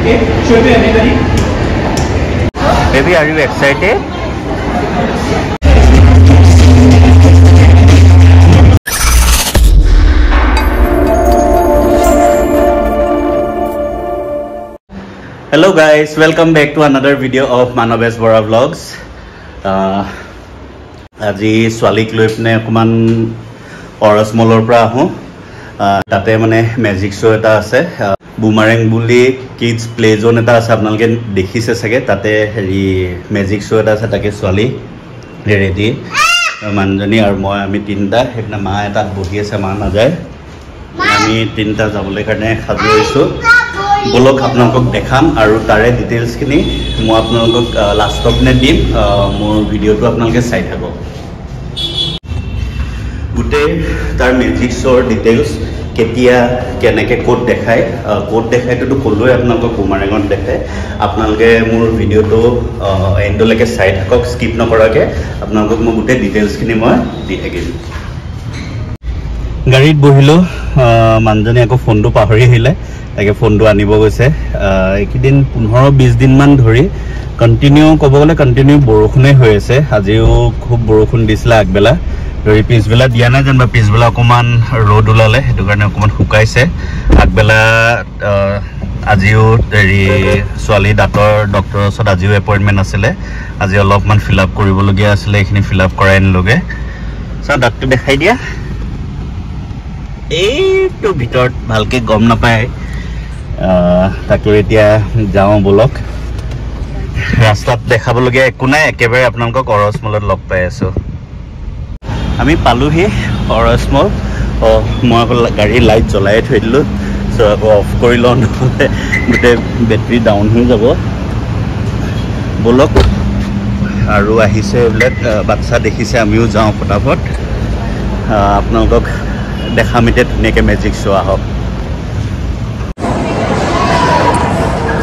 Okay, show me anybody. Baby, are you excited? Hello guys, welcome back to another video of Manavesh Bora Vlogs. Aji swalik loi pne okuman Oros Mallor pra ahu. Tate mane magic show eta ase. Boomerang buli kids play zone eta ase apnalke dekhise sage tate heri magic show eta ase take swali ready manjani ar moi ami tinta ekna ma eta bohi ase ma na jay ami tinta jabole karne khaju hoisu bolok apnalok dekham aru tare details kini moi apnalok last of ne dim mor video to apnalke sai thabo gute tar magic show details ketia keneke code dekhai to koloi apnalok boomerang dekhe apnalke mor video to endoleke sai thakok skip nokorake apnalok mo gute details kini moi di thakim garit bohilo manjani ako phone to pahori hile তাকে ফোনটো আনিব গৈছে একদিন 15-20 দিন মান ধৰি continue কবগলে continue বৰখুনে হৈ আছে আজিও খুব বৰখুন দিছলা আগবেলা ধৰি পিছবেলা দিয়া না যেনবা পিছবেলা অকমান ৰ'দ উলালে হেতু কাৰণে অকমান শুকাইছে আগবেলা আজিও হেৰি সোৱালি ডাক্তৰ ওচৰত আজিও এপইন্টমেন্ট আছিল আজি অলপমান ফিল আপ কৰিবলগীয়া আছিল এখিনি ফিল আপ কৰাই নলগে সা ডাক্তৰ দেখাই দিয়া এইটো ভিতৰত ভালকে গম নাপায় তাকে এতিয়া যাও বলক ৰাস্তাত দেখাবলগীয়া একো নাই একেবাৰে আপোনালোকক অৰস মলত লগ পাই আছো আমি পালোহি অৰস মল মই গাড়ী লাইট জ্বলাই থৈ দিলো সো অফ কৰি লওঁ গোটে বেটাৰী ডাউন হৈ যাব বলক আৰু আহিছে এইবিলাক বাচ্চা দেখিছে আমিও যাওঁ ফটাফট আপোনালোকক দেখামিতে ধুনীয়াকৈ মেজিক শ্ব' আহক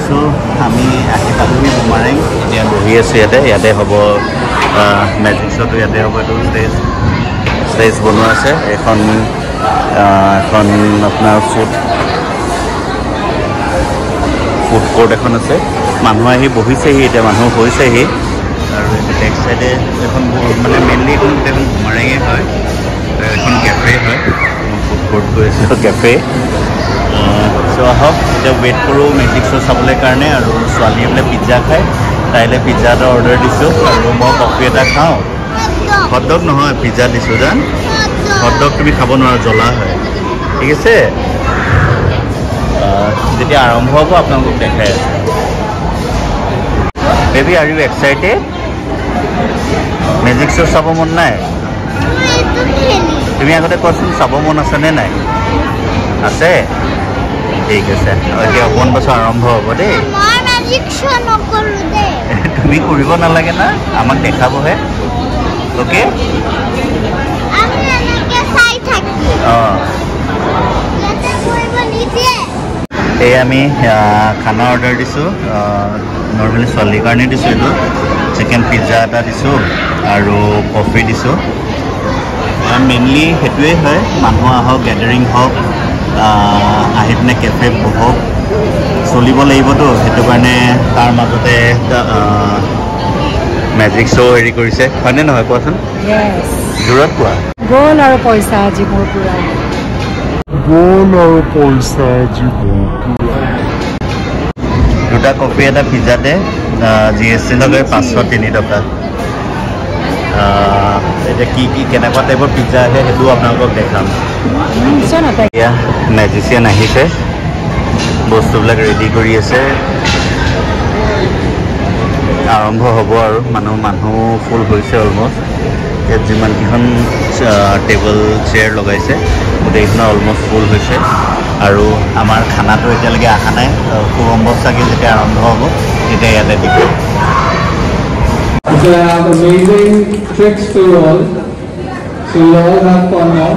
চ' আমি আহি পালোহি বমাৰেং এতিয়া বহি আছোঁ ইয়াতে হ'ব মেজিক শ্ব'টো ইয়াতে হ'ব এইটো ষ্টেজ বনোৱা আছে এখন আপোনাৰ ফুড কোৰ্ট এখন আছে মানুহ আহি বহিছেহি এতিয়া মানুহ হৈছেহি আৰু বেক চাইডে এখন মানে মেইনলি এখন গোটেইখন বমাৰেঙে হয় এখন কেফে হয় ফুড কোৰ্ট গৈছে কেফে সো আহক এতিয়া ৱেইট কৰোঁ মেজিক শ্ব' চাবলৈ কাৰণে আৰু ছোৱালীয়ে বোলে পিজ্জা খায় তাইলে পিজ্জা এটা অৰ্ডাৰ দিছোঁ আৰু মই কফি এটা খাওঁ হটডগ নহয় পিজ্জা দিছোঁ জান হটডগ তুমি খাব নোৱাৰা জ্বলা হয় ঠিক আছে যেতিয়া আৰম্ভ হ'ব আপোনালোকক দেখাই আছে baby are you excited magic show' চাব মন নাই তুমি আগতে কোৱাচোন চাব মন আছেনে নাই আছে ঠিক আছে এতিয়া অকণ বছৰ আৰম্ভ হ'ব দেই তুমি কৰিব নালাগে না আমাক দেখাবহে অ'কে এই আমি খানা অৰ্ডাৰ দিছোঁ নৰ্মেলি ছোৱালীৰ কাৰণে দিছোঁ এইটো চিকেন পিজ্জা এটা দিছোঁ আৰু কফি দিছোঁ মেইনলি সেইটোৱে হয় মানুহ আহক গেডাৰিং হওক আহি পিনে কেফে বহক চলিব লাগিবতো সেইটো কাৰণে তাৰ মাজতে মেজিক শ্ব' হেৰি কৰিছে হয়নে নহয় কোৱাচোন জোৰত কোৱা গ'ল আৰু পইচা জীৱৰ পুৰা দুটা কফি এটা পিজ্জাতে GST লগাই 503 টকা এতিয়া কি কেনেকুৱা টাইপৰ পিজ্জা আহে সেইটো আপোনালোকক দেখাম এতিয়া মেজিচিয়ান আহিছে বস্তুবিলাক ৰেডি কৰি আছে আৰম্ভ হ'ব আৰু মানুহ ফুল হৈছে অলমষ্ট ইয়াত যিমানকেইখন টেবল চেয়াৰ লগাইছে গোটেইখন অলমষ্ট ফুল হৈছে আৰু আমাৰ খানাটো এতিয়ালৈকে অহা নাই খুব অৱস্থাকে যেতিয়া আৰম্ভ হ'ব তেতিয়া ইয়াতে দিব So I have amazing tricks for you all. So you all have fun now.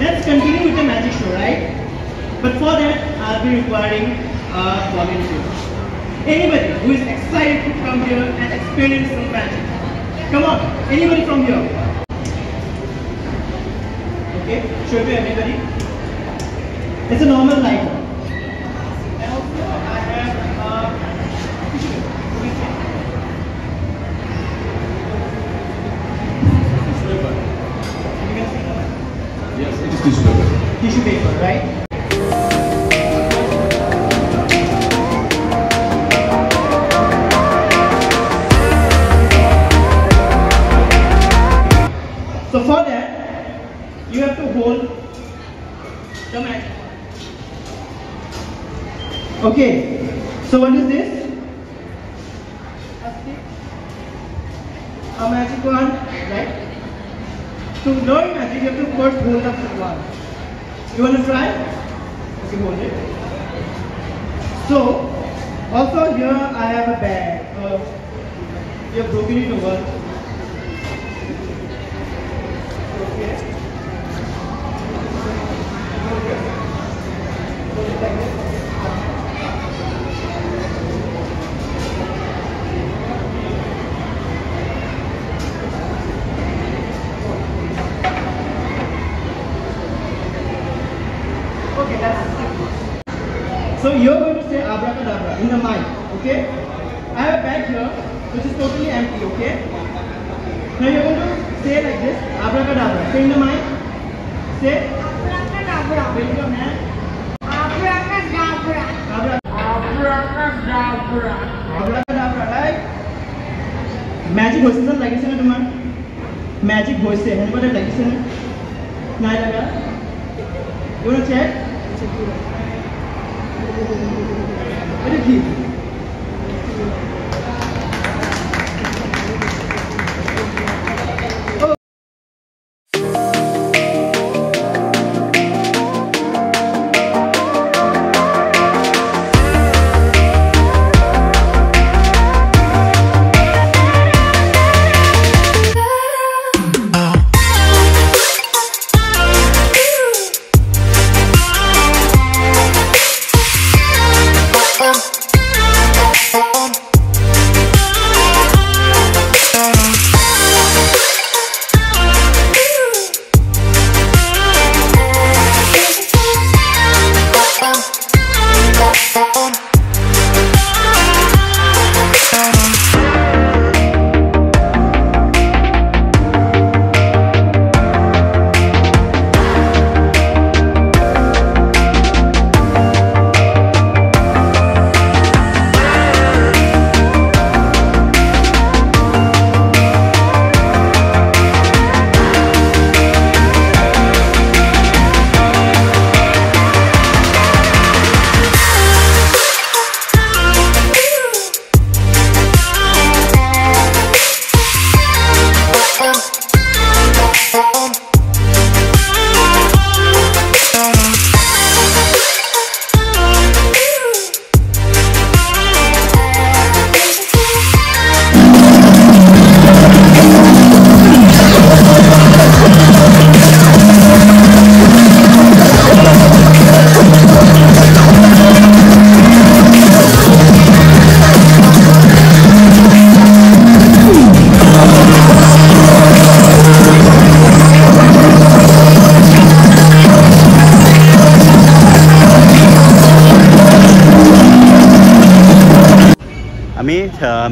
Let's continue with the magic show, right? But for that, I'll be requiring a volunteer. Anybody who is excited to come here and experience some magic. Come on, anybody from here? Okay, show to everybody. It's a normal light. And also, I have Yes, it is tissue paper. Tissue paper, right? So for that, you have to hold the magic. Okay, so what is this? A stick, a magic wand, right? To learn magic, you have to first hold up the wand. You want to try? Okay, hold it. So, also here I have a bag. You have broken it over. Okay. Okay, that's it. So you're going to say abracadabra in the mind, okay? I have a bag here which is totally empty, okay? Now you're going to say like this, abracadabra. Say in the mind. Say abracadabra. With your hand. Abracadabra. Abracadabra. Abracadabra, right? Magic voices are like this, na? Magic voices. Anybody like this? Na laga? You want to check? What is this?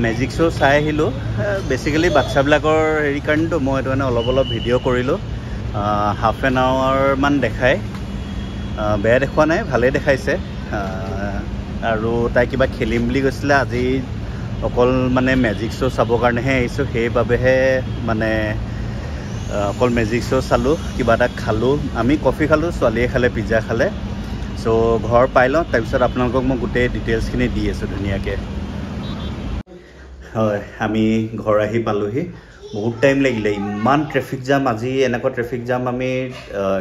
Magic show' চাই আহিলোঁ basically বাচ্চাবিলাকৰ হেৰি কাৰণেতো মই এইটো মানে অলপ video' কৰিলোঁ half an আৱাৰমান দেখায় বেয়া দেখুৱা নাই ভালেই দেখাইছে আৰু তাই কিবা খেলিম বুলি কৈছিলে আজি অকল মানে মেজিক শ্ব' চাবৰ কাৰণেহে আহিছোঁ সেইবাবেহে মানে অকল মেজিক শ্ব' চালোঁ কিবা এটা খালোঁ আমি কফি খালোঁ ছোৱালীয়ে খালে পিজ্জা খালে সো ঘৰ পাই লওঁ তাৰপিছত আপোনালোকক মই গোটেই ডিটেইলছখিনি দি আছোঁ ধুনীয়াকৈ হয় আমি ঘৰ আহি পালোহি বহুত টাইম লাগিলে ইমান ট্ৰেফিক জাম আজি এনেকুৱা ট্ৰেফিক জাম আমি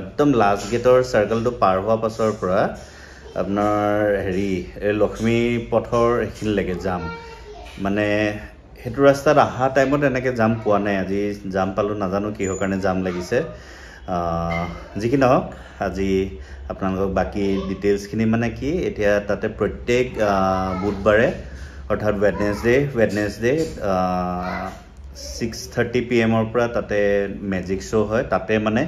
একদম লাষ্ট গেটৰ চাৰ্কেলটো পাৰ হোৱাৰ পাছৰ পৰা আপোনাৰ হেৰি লক্ষ্মী পথৰ এইখিনিলৈকে জাম মানে সেইটো ৰাস্তাত অহা টাইমত এনেকৈ জাম পোৱা নাই আজি জাম পালোঁ নাজানো কিহৰ কাৰণে জাম লাগিছে যি কি নহওক আজি আপোনালোকক বাকী ডিটেইলছখিনি মানে কি এতিয়া তাতে প্ৰত্যেক বুধবাৰে অৰ্থাৎ ৱেডনেছডে 6:30 PM পৰা তাতে মেজিক শ্ব' হয় তাতে মানে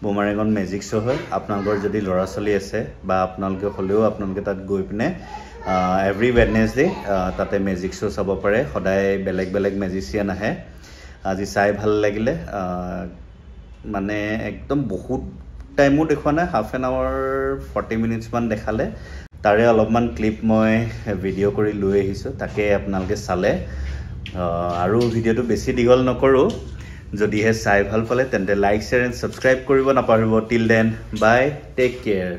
বুমাৰেঙত মেজিক শ্ব' হয় আপোনালোকৰ যদি ল'ৰা ছোৱালী আছে বা আপোনালোকে হ'লেও আপোনালোকে তাত গৈ পিনে এভৰি ৱেডনেছডে তাতে মেজিক শ্ব' চাব পাৰে সদায় বেলেগ বেলেগ মেজিচিয়ান আহে আজি চাই ভাল লাগিলে মানে একদম বহুত টাইমো দেখুৱা নাই হাফ এন আৱাৰ 40 মিনিটছমান দেখালে তাৰে অলপমান ক্লিপ মই ভিডিঅ' কৰি লৈ আহিছোঁ তাকে আপোনালোকে চালে আৰু ভিডিঅ'টো বেছি দীঘল নকৰোঁ যদিহে চাই ভাল পালে তেন্তে লাইক শ্বেয়াৰ এণ্ড ছাবস্ক্ৰাইব কৰিব নাপাহৰিব till then bye take care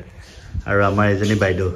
আৰু আমাৰ এজনী বাইদেউ